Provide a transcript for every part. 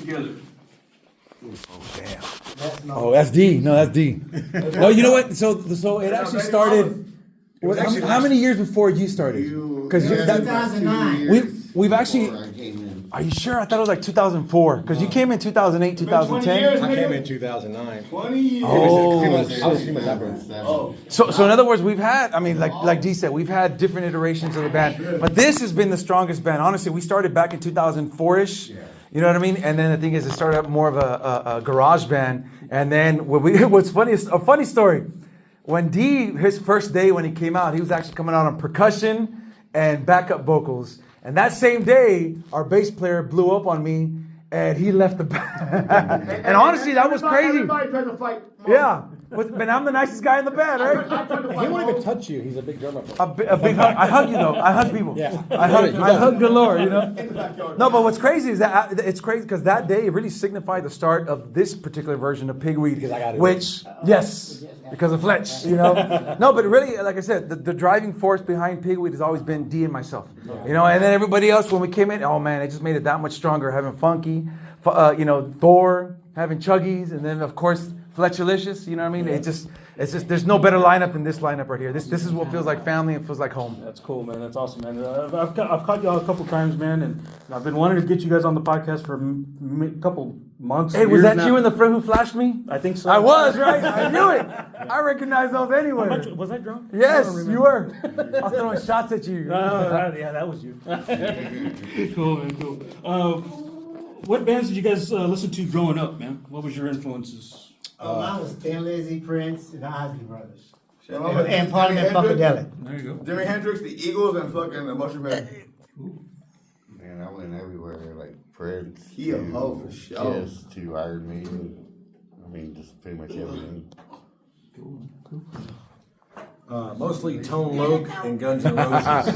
together? Oh damn! Oh, that's D. No, that's D. No, you know what? So it actually started. How many years before you started? Because 2009. We've actually. Are you sure? I thought it was like 2004. Because you came in 2008, 2010. I came in 2009. 20 years. Oh. So in other words, we've had. I mean, like D said, we've had different iterations of the band, but this has been the strongest band. Honestly, we started back in 2004ish. You know what I mean? And then the thing is, it started up more of a garage band. And then what's funny is a funny story. When D, his first day when he came out, he was actually coming out on percussion and backup vocals. And that same day, our bass player blew up on me, and he left the band. And honestly, that was crazy. Everybody tried to fight. Yeah. But I'm the nicest guy in the band, right? He won't even touch you. He's a big drummer. A big hug. I hug you though. I hug people. Yeah. I hug galore, you know. No, but what's crazy is that it's crazy because that day it really signified the start of this particular version of PigWeed, which because of Fletch, you know. No, but really, like I said, the driving force behind PigWeed has always been D and myself, you know. And then everybody else when we came in, oh man, it just made it that much stronger. Having Funky, you know, Thor, having Chuggies, and then of course. Fletchalicious, you know what I mean? It's just there's no better lineup than this lineup right here. This is what feels like family and feels like home. That's cool, man. That's awesome, man. I've caught y'all a couple times, man, and I've been wanting to get you guys on the podcast for a couple months. Hey, was that you in the front who flashed me? I think so. I was, right? I knew it. I recognized those anywhere. Was I drunk? Yes, you were. I was throwing shots at you. Yeah, that was you. Cool, man. Cool. What bands did you guys listen to growing up, man? What was your influences? Mine was Thin Lizzy, Prince, and the Isley Brothers. And And Parliament Funkadelic. There you go. Jimi Hendrix, the Eagles, and fucking the Mushroom Head. Man, I went everywhere, like Prince, He a hoe for sure. Kiss, to Iron Maiden. I mean, just pretty much everything. Mostly Tone Loc and Guns N' Roses.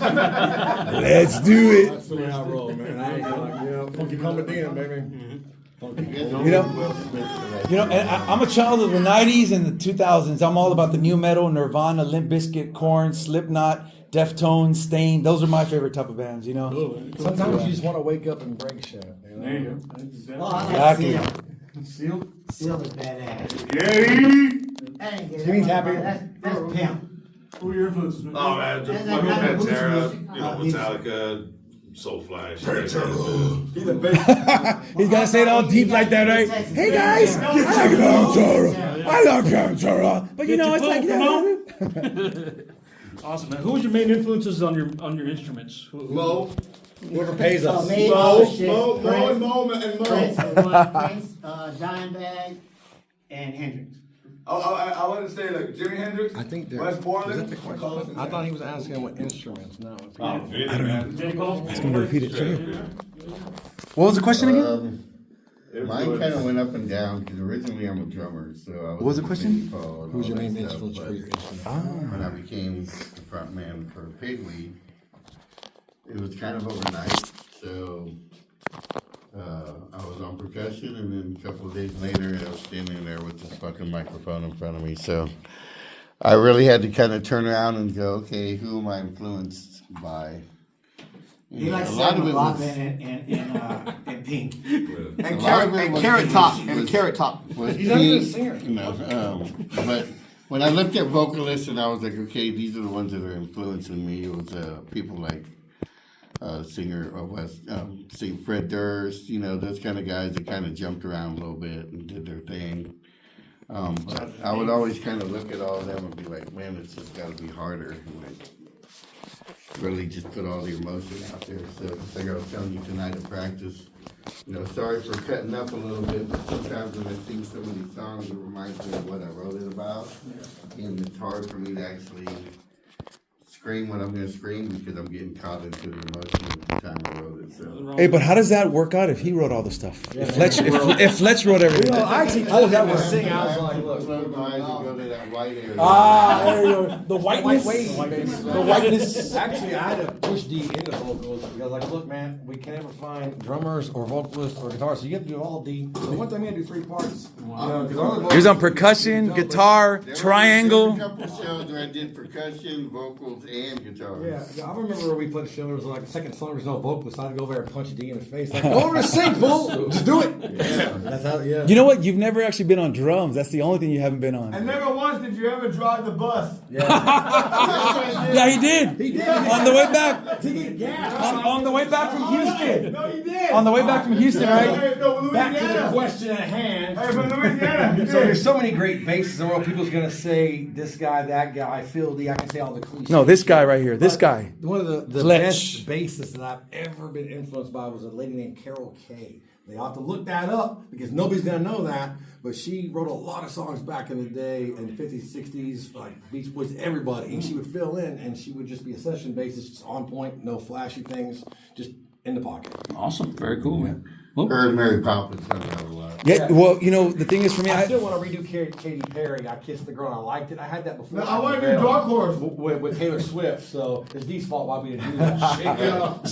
Let's do it. That's the way I roll, man. I ain't gonna, Funky Commodine, baby. You know, and I'm a child of the 90s and the 2000s. I'm all about the new metal, Nirvana, Limp Bizkit, Korn, Slipknot, Deftones, Stain. Those are my favorite type of bands, you know? Cool. Sometimes you just want to wake up and break shit. You know? There you go. Oh, I like Exactly. Seal. Seal is badass. Yeah. Jimmy's happy. That's pimp. Who are your influences, man? Oh man, just fucking Pantera, you know, Metallica, Soulfly, shit. He's the best. He's got to say it all deep like that, right? Hey guys, I like Pantera. I love Pantera. But you know, it's like that. Awesome, man. Who was your main influences on your instruments? Mo. Whoever pays us. Mo, and Mo. Prince, Dimebag, and Hendrix. I want to say, like, Jimi Hendrix, I think West Portland. I thought he was asking what instruments. No. I don't know. J. Cole? Ask him to repeat it. What was the question again? Mine kind of went up and down because originally I'm a drummer, so I was. What was the question? Who's your main influence for your instrument? When I became the front man for PigWeed, it was kind of overnight. So I was on percussion, and then a couple of days later, I was standing there with this fucking microphone in front of me. So I really had to kind of turn around and go, okay, who am I influenced by? He likes a lot of it was, and Pink. And Carrot Top. was He's not even a Pete, singer. you know, but when I looked at vocalists and I was like, okay, these are the ones that are influencing me. It was people like singer Fred Durst, you know, those kind of guys that kind of jumped around a little bit and did their thing. But I would always kind of look at all of them and be like, man, it's just got to be harder. Like, really just put all the emotion out there. So like I was telling you tonight at practice, you know, sorry for cutting up a little bit, but sometimes when I sing some of these songs, it reminds me of what I wrote it about. And it's hard for me to actually scream what I'm going to scream because I'm getting caught into the emotion at the time I wrote it. So. Hey, but how does that work out if he wrote all the stuff? If Fletch wrote everything? I actually told that was sing. I was like, look. Close my eyes and go to that white area. There you go. The whiteness. The whiteness. Actually, I had to push D into vocals because, like, look, man, we can never find drummers or vocalists or guitarists, so you have to do all D. So what time you do 3 parts? Wow. He was on percussion, guitar, triangle. There was a couple shows where I did percussion, vocals, and guitar. Yeah, I remember we played a show. There was like the second song. There was no vocalist. I had to go over there and punch D in the face. Like, go over to sing, fool. Just do it. Yeah, that's how. Yeah. You know what? You've never actually been on drums. That's the only thing you haven't been on. And never once did you ever drive the bus. Yeah, he did. He did. On the way back. To get gas. On the way back from Houston. No, he did. On the way back from Houston, right? Hey, no, Back to the Louisiana. question at hand. Hey, from Louisiana. He So did. there's so many great basses in the world. People's gonna say this guy, that guy, Phil D. I can say all the cliches. No, this guy right here. This guy. One of the Fletch. best bassists that I've ever been influenced by was a lady named Carol Kay. They have to look that up because nobody's gonna know that. But she wrote a lot of songs back in the day in the 50s, 60s, like Beach Boys, everybody. And she would fill in, and she would just be a session bassist, just on point, no flashy things, just in the pocket. Awesome. Very cool, man. Well, Her and Mary Poppins done that a lot. Yeah, well, you know, the thing is for me, I still want to redo Katy Perry. I Kissed the Girl and I Liked It. I had that before. No, I want to do Dark Horse. With Taylor Swift, so it's D's fault why we didn't do that shit. Yeah.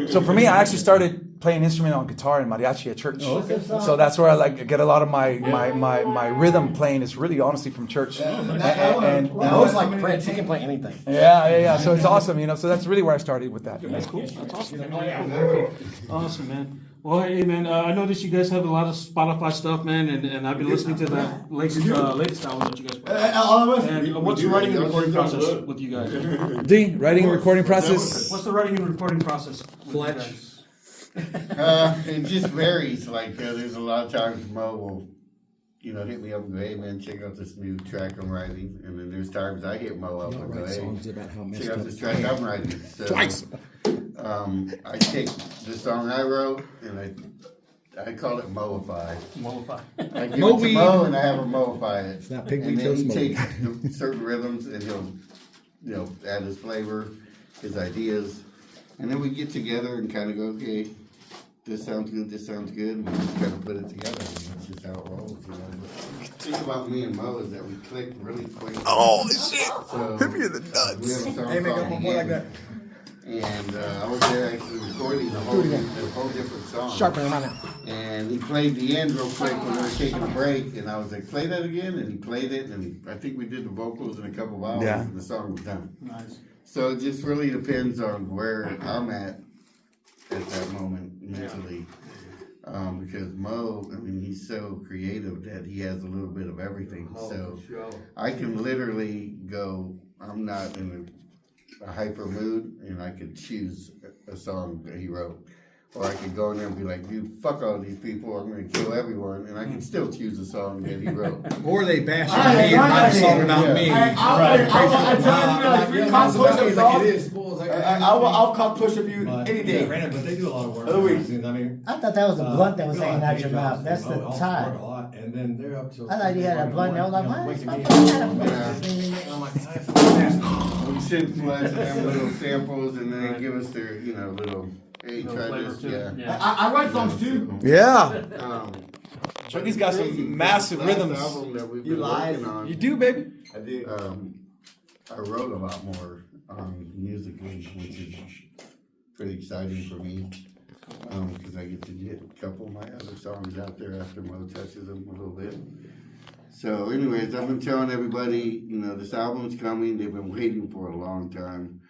so for me, I actually started playing instrument on guitar in mariachi at church. So that's where I like get a lot of my rhythm playing. Is really honestly from church. And Most like Prince, he can play anything. yeah. So it's awesome, you know. So that's really where I started with that. that's cool. That's awesome. Awesome, man. Well, hey, man, I noticed you guys have a lot of Spotify stuff, man, and I've been listening to that latest album that you guys put out. All of us. And what's the writing and recording process with you guys? D, writing and recording process. What's the writing and recording process with you guys? It just varies. Like, there's a lot of times Mo will, hit me up and go, hey man, check out this new track I'm writing. And then there's times I hit Mo up and go, hey, check out this track I'm writing. So, Twice. I take the song I wrote and I call it Moify. I give it to Mo and I have her Moify it. It's not And PigWeed then he toast takes certain rhythms and he'll, add his flavor, his ideas. And then we get together and kind of go, okay, this sounds good, and we just kind of put it together. And that's just how it rolls, The thing about me and Mo is that we click really quick. Oh shit! So, Hit me in the we nuts. have a song Hey, make called up one more like that. And I was there actually recording a whole different song. Sharpen him right now. And he played the end real quick when we were taking a break, and I was like, play that again, and he played it, and I think we did the vocals in a couple of hours, and the song was done. Nice. So it just really depends on where I'm at that moment mentally. Because Mo, he's so creative that he has a little bit of everything. So I can literally go, I'm not in a hyper mood, and I could choose a song that he wrote. Or I could go in there and be like, dude, fuck all these people, I'm gonna kill everyone, and I can still choose a song that he wrote. Or they bash on me and write a song about me. I'll come push up you any day. But they do a lot of work. Other weeks. I thought that was a blunt that was hanging out your mouth. That's the tie. And then they're up to. I thought you had a blunt. I was like, why? I'm like, that's nasty. We send Flash them little samples, and then they give us their, little, hey, try this, yeah. I write songs too. Yeah. Chucky's got some massive rhythms. Album that we've You been lied. working on, You do, baby. I did. I wrote a lot more musically, which is pretty exciting for me, because I get to get a couple of my other songs out there after Mo touches them a little bit. So anyways, I've been telling everybody, this album's coming. They've been waiting for a long time.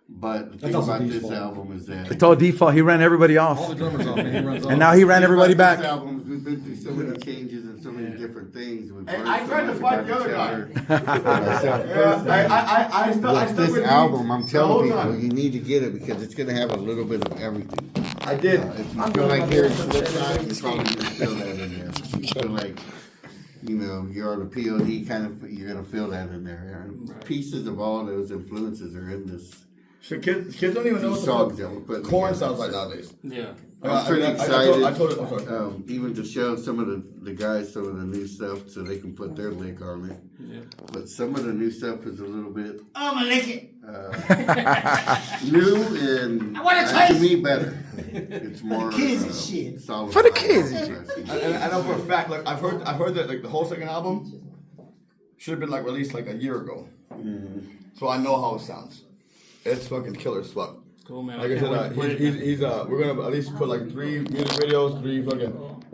But the thing about this album is that It's all default. He ran everybody All off, the drummers off, man. He runs off. and now he ran everybody back. This album, we've been through so many changes and so many different things. We've And learned I so tried to much fight about the other each guy. other. I stuck With with this you album, I'm the telling whole people, time. you need to get it because it's going to have a little bit of everything. I did. If you feel like hearing Slipknot, you're probably going to feel that in there. If you feel like, you're on a POD kind of, you're going to feel that in there. And pieces of all those influences are in this. So kids don't even know what Songs the that we're putting fuck corn together. sounds like nowadays. Yeah. I'm pretty I excited, told it. I'm sorry. even to show some of the guys some of the new stuff so they can put their lick on it. Yeah. But some of the new stuff is a little bit I'm gonna lick it. new and to me better. It's more kids and shit. solid. For the kids. And I know for a fact, like I've heard that like the whole second album should have been like released like a year ago. So I know how it sounds. It's fucking killer as fuck. Cool, man. Like I said, we're gonna at least put like 3 music videos, we're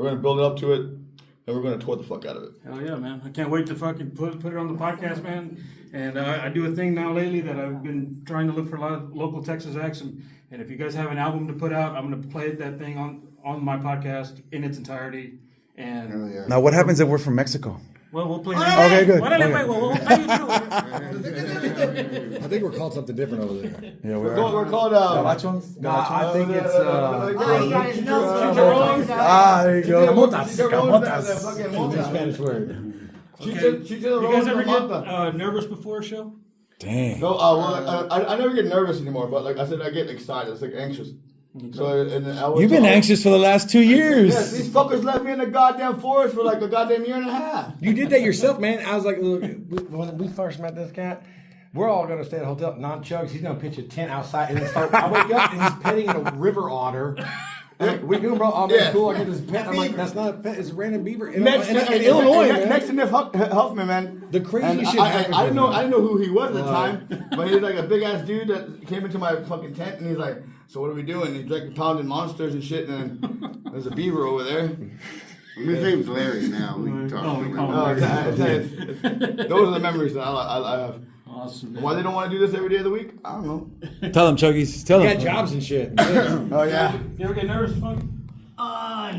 gonna build it up to it. and we're gonna tour the fuck out of it. Hell yeah, man. I can't wait to fucking put it on the podcast, man. And I do a thing now lately that I've been trying to look for a lot of local Texas acts. And if you guys have an album to put out, I'm going to play that thing on my podcast in its entirety. And Now, what happens if we're from Mexico? well, we'll play. Okay, good. We'll play you through. I think we're called something different over there. Yeah, We're called Gabachos? I think it's Oh, you got his nose. There you go. a Spanish word. You guys ever get nervous before a show? Dang. No, I never get nervous anymore, but like I said, I get excited. It's like anxious. So You've been anxious for the last 2 years. Yes, these fuckers left me in the goddamn forest for like a goddamn year and a half. You did that yourself, man. I was like, look, when we first met this cat, we're all going to stay at a hotel. Non-Chugs, he's going to pitch a tent outside. And so I wake up and he's petting a river otter. I'm like, we doing, bro? Oh, man, cool. I get this pet. I'm like, that's not a pet. It's a random beaver. In Illinois, man. Next to Nick Huffman, man. The crazy shit I didn't know who he was at the time, but he was like a big ass dude that came into my fucking tent, and he's like, "So what are we doing?" He's like pounding monsters and shit, and then there's a beaver over there. His name's Larry now. We can talk to him. Those are the memories that I have. Awesome. Why they don't want to do this every day of the week? I don't know. Tell them, Chuggies. Tell We them. got jobs and shit. Oh yeah. You ever get nervous, Funk? Nah.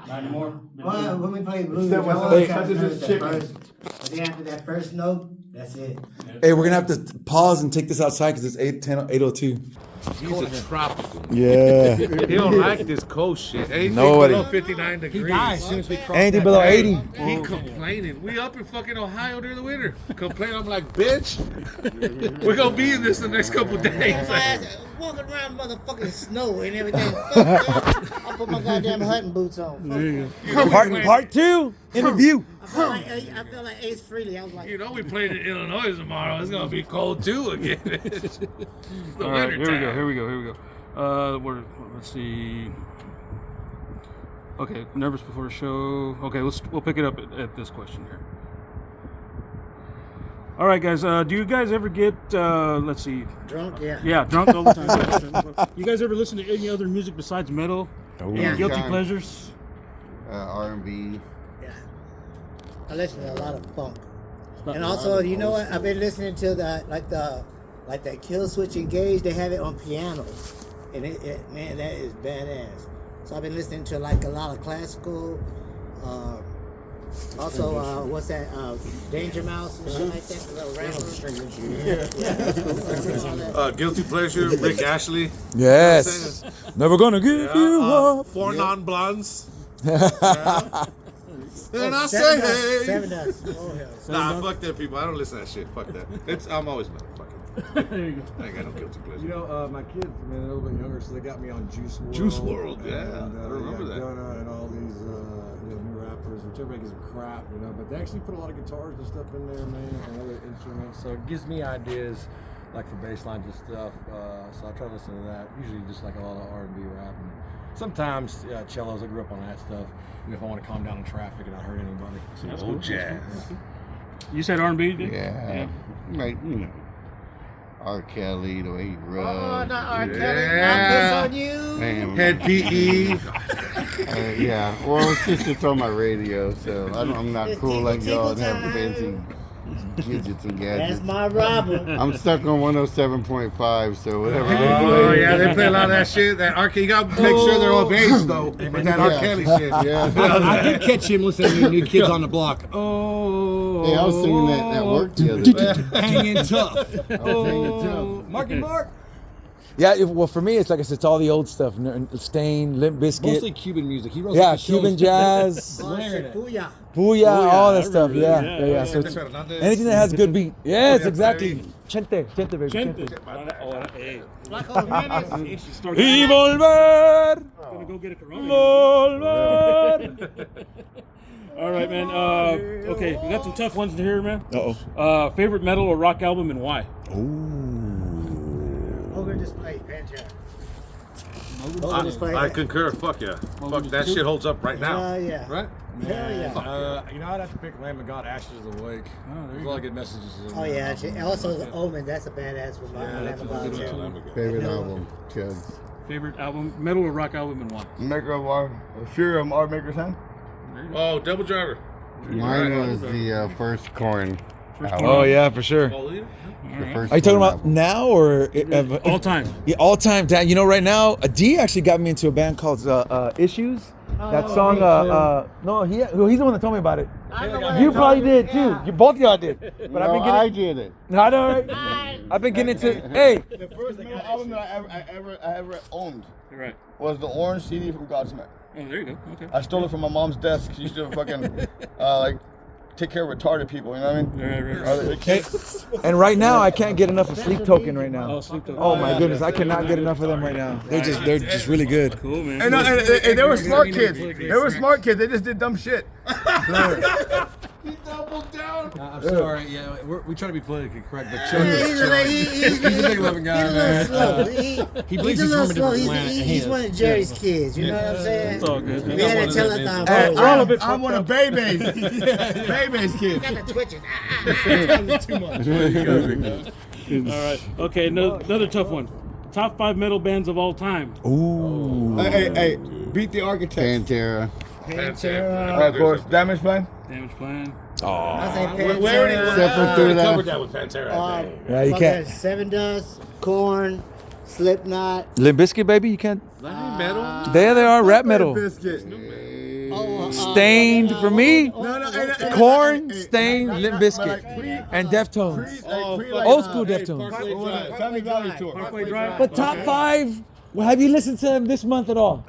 Not anymore. Well, when we played Blues, Step by Jones, step, got touches nervous his at chicken. first. But then after that first note, that's it. Hey, we're going to have to pause and take this outside because it's 8:02. He's a tropical. Yeah. He don't like this cold shit. Anything Nobody. below 59 degrees. He dies as soon as we cross Anything that below line. 80. He complaining. We up in fucking Ohio during the winter. Complaining. I'm like, bitch, we're gonna be in this the next couple days. Walking around motherfucking snow and everything. I put my goddamn hunting boots on. Part 2, interview. I feel like Ace Frehley. I was like, You know, we played in Illinois tomorrow. It's gonna be cold too again. It's the All right, winter time. here we go. Let's see. Okay, nervous before a show. Okay, we'll pick it up at this question here. All right, guys. Do you guys ever get? Let's see. drunk, yeah. Yeah, drunk all the time. You guys ever listen to any other music besides metal? Yeah. Guilty Time. pleasures? R&B. Yeah. I listen to a lot of funk. And also, you know what? I've been listening to that Kill Switch Engage. They have it on piano, and man, that is badass. So I've been listening to like a lot of classical. Also, what's that? Danger Mouse and shit like that. The little rapper. Guilty pleasure. Rick Ashley. Yes. Never gonna give you up. Four non-blondes. And I Seven say, Seven hey. Dust. Oh, hell. Nah, fuck that people. I don't listen to that shit. Fuck that. I'm always mad. Fuck it. There you go. I ain't got no guilty pleasure. You know, my kids, man, they're a little bit younger, so they got me on Juice WRLD. Juice WRLD, yeah. And, I remember that. Gunna and all these new rappers, which everybody gives them crap, you know, but they actually put a lot of guitars and stuff in there, man, and other instruments. So it gives me ideas, like for bass lines and stuff. So I try to listen to that. Usually just like a lot of R&B rap. And sometimes cellos. I grew up on that stuff. And if I want to calm down in traffic and not hurt anybody. Some old jazz. You said R&B, dude? Yeah. Like, you know, R. Kelly, the way he Oh, rubbed. not R. Kelly. Yeah. I piss on you. Damn. Head PE. Yeah. Well, it's just it's on my radio, so I'm not It's cool like tinkle y'all and have time. fancy gadgets and gadgets. That's my robber. I'm stuck on 107.5, so whatever they Oh play. yeah, they play a lot of that shit. That R. Kelly. You gotta make sure they're of age though. With that R. Kelly shit. Yeah. I did catch him listening to New Kids on the Block. Oh. Hey, I was singing that at work the other day. Hanging tough. I was singing too. Marky Mark. Yeah, well, for me, it's like I said, it's all the old stuff. Stain, Limp Mostly Bizkit. Cuban music. He wrote Yeah, the shows. Cuban jazz. Oh, shit, booyah. Booyah, all that stuff. remember Yeah, that. yeah. So it's anything that has good beat. Yes, exactly. Chente, baby. Gente. Flaco Jimenez. Y volver, Gonna go get a Corona. volver. All right, man. Okay, we got some tough ones to hear, man. Uh-oh. Favorite metal or rock album and why? Over display, Pantera. Over display. I concur. Fuck yeah. Fuck that shit holds up right now. Yeah. Right? Hell yeah. You know, I'd have to pick Lamb of God, Ashes of the Wake. There's a lot of good messages in Oh there. yeah, actually. And also the Omen, that's a badass one. that's a good one. Favorite album, Chugs. Favorite album, metal or rock album and why? Maker of our Fury of our Maker's Hand. Oh, double driver. Mine was the first Korn album. Oh yeah, for sure. The first Are you talking Korn about album. now or All time. Yeah, all time. You know, right now, D actually got me into a band called Issues. That song. No, he's the one that told me about it. You probably did too. You both of y'all did. But No, I've been I getting. did it. No, I know, right? I've been getting into. Hey, The first metal album that I ever owned Right. was the Orange CD from Godsmack. Oh, there you go. Okay. I stole it from my mom's desk. She used to fucking like take care of retarded people. You know what I mean? Right. and right now I can't get enough of Sleep Token right now. Oh, Sleep Token. Oh my goodness, I cannot get enough of them right now. They're just really good. Cool, man. And they were smart kids. They were smart kids. They just did dumb shit. He doubled down. I'm sorry. Yeah, we try to be politically correct, but He's a big loving guy, a man. little slow. He believes He's a he's little from a slow. different planet. and he He's is. one of Jerry's kids. You know what I'm saying? It's all good. We had a telethon. Hey, for a while. I'm one of Bebe's. Bebe's kids. Got the twitches. All right. Okay, another tough one. Top 5 metal bands of all time. Ooh. Hey, beat the Architects. Pantera. Pantera. Of course, Damage Plan. Damage Plan. I say We already Pantera. Through that. covered that with Pantera. I think. Yeah, you can't. Seven Dust, Korn, Slipknot. Limp Bizkit, baby, you can't. Metal. There they are, rap metal. Biscuit. Stained for me. No. Korn, Stained, Limp Bizkit, and Deftones. Old school Deftones. Family Valley Tour. Parkway Drive. But top 5. Well, have you listened to them this month at all?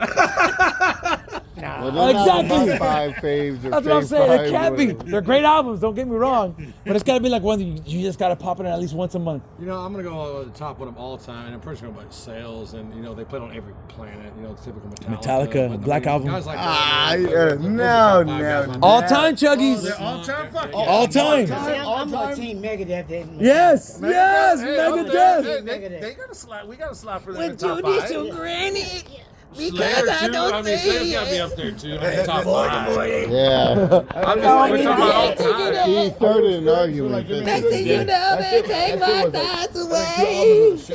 Well, they're not Exactly. my 5 faves. Or That's what I'm fave saying. It five, can't be. whatever. They're great albums. Don't get me wrong, but it's got to be like one that you just got to pop it in at least once a month. You know, I'm gonna go at the top one of all time, and I'm pretty sure about sales, and you know they played on every planet. You know, it's typical Metallica, but, Black Album. Guys like No. All time Chuggies. All time. Fuck. All time. I'm on Team Megadeth. Yes. Megadeth. They got a slap. We got a slap for them in Would top you 5. need to granny? Slayer Because I too. don't I mean, Slayer's see got to be it. up there too. I mean, top 5. Yeah. I'm just we're talking about all time. He started an argument. Next thing you know, they take my thoughts away. He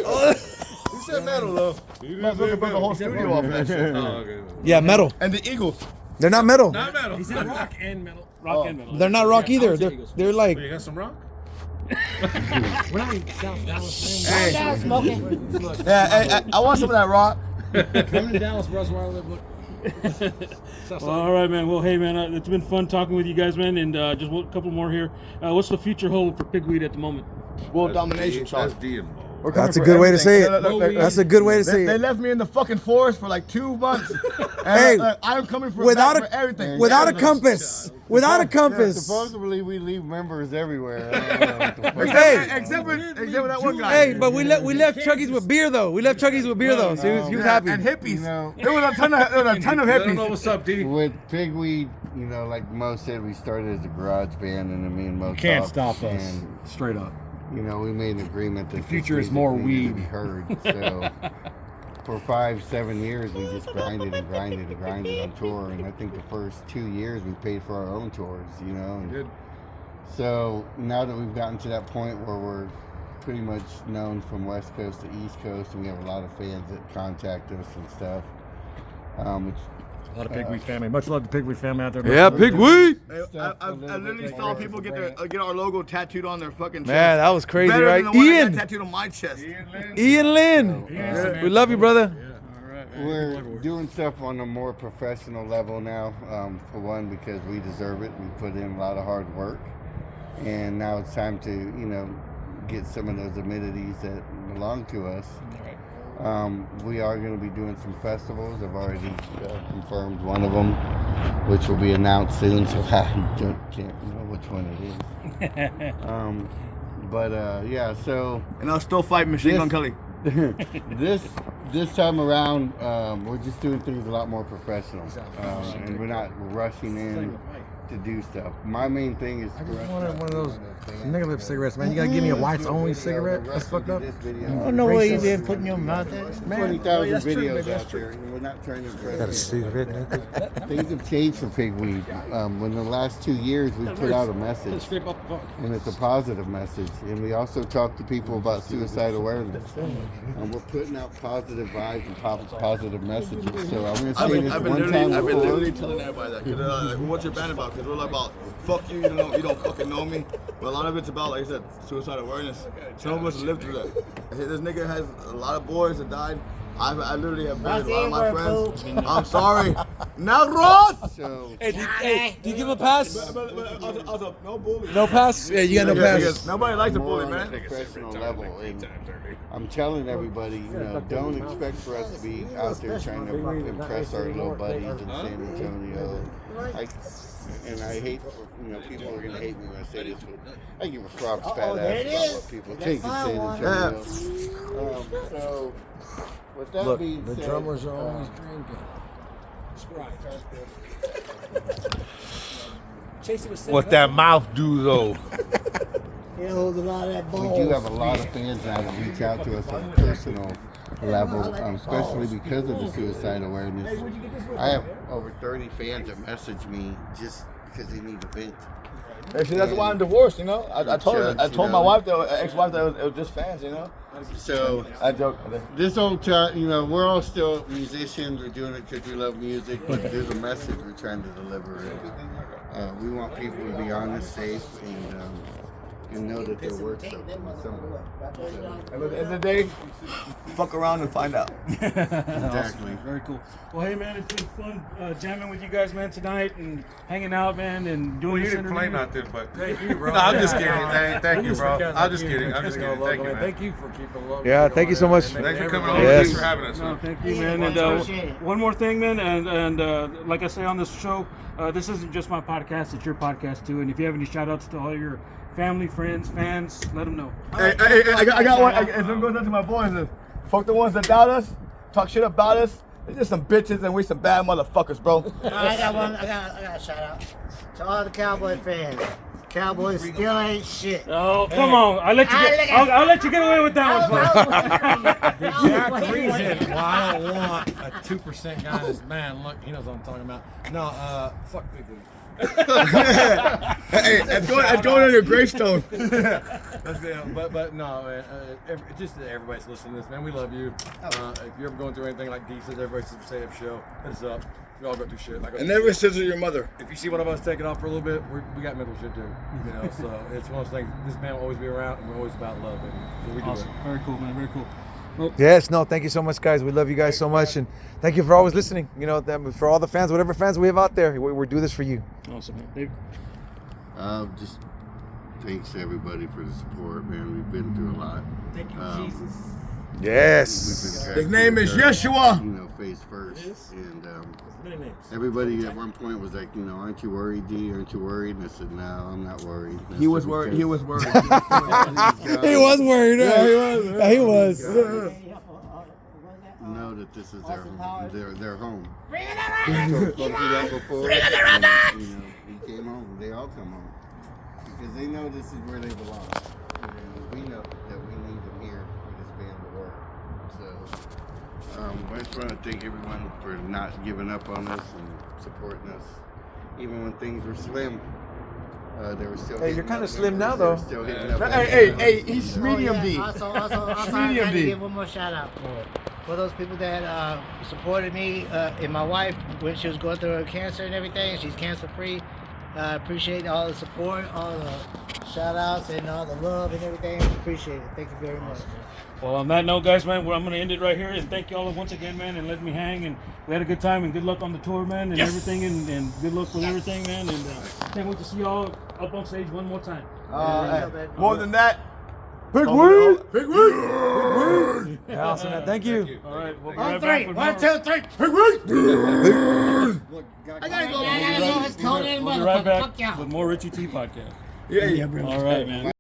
said metal though. Motherfucker put the whole studio off that shit. Oh, okay. Yeah, metal. And the Eagles. They're not metal. Not metal. He said rock and metal. Rock and metal. They're not rock either. They're like. You got some rock? We're not in South Dallas. Stop smoking. Yeah, I want some of that rock. Coming to Dallas, bro. That's where I live. Look. Well, all right, man. Well, hey, man, it's been fun talking with you guys, man. And just a couple more here. What's the future hold for PigWeed at the moment? World domination, That's Sean. D involved. We're coming That's a for good way to say it. everything. That's a good way to say They it. left me in the fucking forest for like 2 months. And Hey, I'm coming for without back for everything. Without a compass. Without a compass. Supposedly we leave members everywhere. I don't know what the fuck. Hey. Except for that one guy. Hey, but we left Chuggies with beer though. We left Chuggies with beer though, so he was happy. And hippies. You know, There was a ton of Let them know hippies. what's up, D. with Pigweed, you know, like Mo said, we started as a garage band, and then me and Mo Can't talked, stop us. And, Straight up. you know, we made an agreement that the future is more needed to weed. be heard. So for 5-7 years, we just grinded on tour, and I think the first 2 years we paid for our own tours, you know. And Good. so now that we've gotten to that point where we're pretty much known from West Coast to East Coast, and we have a lot of fans that contact us and stuff. A lot of Pigweed family. Much love to Pigweed family out there. Yeah, Pigweed. I literally saw people get our logo tattooed on their fucking chest. Man, that was crazy, Better right? than the one I got Ian. tattooed on my chest. Ian Lynn. We love you, brother. We're doing stuff on a more professional level now, for one, because we deserve it. We put in a lot of hard work, and now it's time to, you know, get some of those amenities that belong to us. We are going to be doing some festivals. I've already confirmed one of them, which will be announced soon, so I can't know which one it is. Yeah, so And I'll still fight Machine Gun Kelly. this time around, we're just doing things a lot more professional, and we're not rushing in to do stuff. My main thing is I just wanted one of those negative cigarettes, man. You gotta give me a whites only cigarette. That's fucked up. I don't know what you did putting your mouth in. 20,000 that's true, videos man, that's out there, and we're not trying to Got a impress. cigarette, nigga. Things have changed for PigWeed. In the last 2 years, we put out a message, Scrape off the phone. and it's a positive message. And we also talk to people about suicide awareness. And we're putting out positive vibes and positive messages. So I'm going to say this I've been one literally, time I've been before. literally telling everybody that. Cause like, what's your band about? Because we're like about, fuck you, you don't fucking know me. But a lot of it's about, like I said, suicide awareness. Some of us lived through that. This nigga has a lot of boys that died. I literally have buried a lot of my friends. I'm sorry. Negros! So, Hey, do you give him a pass? Also, no bully. No pass? Yeah, you got no pass. Because nobody likes a more bully, on a man. professional level. And I'm telling everybody, don't expect for us to be out there trying to impress our little buddies in San Antonio. And I hate, people are gonna hate me when I say this, but I give a frog's fat ass about what people think in San Antonio. So, with that being The said, drummers are always drinking. What that mouth do though? It holds a lot of that we balls. do have a lot of fans now that reach out to us on a personal level, especially because of the suicide awareness. I have over 30 fans that message me just because they need a vent. Actually, that's why I'm divorced, I told my wife, ex-wife, that it was just fans, So I joke. this whole time, we're all still musicians. We're doing it because we love music, but there's a message we're trying to deliver. And, we want people to be honest, safe, and know that they're worth something. And at the end of the day, fuck around and find out. Exactly. Very cool. Well, hey, man, it's been fun jamming with you guys, man, tonight and hanging out, man, and doing You this didn't play interview. nothing, but Thank you, bro. no, I'm just kidding. Thank you, bro. I'm just kidding. Thank you, man. Thank you for keeping love. Yeah, thank you so much. Thanks for coming over. Yes. Thanks for having us. No, Man. thank you, Yeah, man. And appreciate it. one more thing, man, and like I say on this show, this isn't just my podcast; it's your podcast too. And if you have any shout-outs to all your family, friends, fans, let them know. Hey, I got one. If it goes out to my boys, fuck the ones that doubt us, talk shit about us. They're just some bitches and we some bad motherfuckers, bro. I got one. I got a shout out to all the Cowboy fans. Cowboys still ain't shit. Oh, come on! I'll let you get away with that one. The exact reason why I don't want a 2% guy in this band. Look, he knows what I'm talking about. No, fuck PigWeed. Hey, it's going on your gravestone. But no, man, just to everybody's listening to this, man, we love you. If you're ever going through anything like D says, everybody says, say up show, hit us up. We all go through shit. And never scissor your mother. If you see one of us taking off for a little bit, we got mental shit too. So it's one of those things. This band will always be around, and we're always about love. And so we do Awesome. Very cool, man. Very cool. Yes, no, thank you so much, guys. We love you guys so much, and thank you for always listening. For all the fans, whatever fans we have out there, we do this for you. Awesome, man. Dave? Just thanks to everybody for the support, man. We've been through a lot. Thank you, Jesus. Yes. His name is Yeshua. Face first, and everybody at one point was like, aren't you worried, D? Aren't you worried? And I said, no, I'm not worried. He was worried. He was worried. He was worried. Yeah, he was. Know that this is their home. Bring it He around! told you that before. Bring it around! And, he came home. They all come home because they know this is where they belong. And we know that we need them here for this band to work. So I just want to thank everyone for not giving up on us and supporting us, even when things were slim. They were still. Hey, you're kind of slim now, though. Still hitting up. Hey, he's medium D. Also, I gotta give one more shout out for those people that supported me and my wife when she was going through her cancer and everything. She's cancer free. Appreciate all the support, all the shout outs, and all the love and everything. Appreciate it. Thank you very much. Well, on that note, guys, man, I'm going to end it right here. And thank you all once again, man, and let me hang. And we had a good time, and good luck on the tour, man, and everything, and good luck with everything, man. And can't wait to see y'all up on stage one more time. More than that, PigWeed. PigWeed. Awesome, man. Thank you. All right, we'll be On right three. back with 1, more. 2, 3. I gotta go. It's cold in We'll be right motherfucker. back Fuck y'all. with more Richie T podcast. Yeah. All right, man.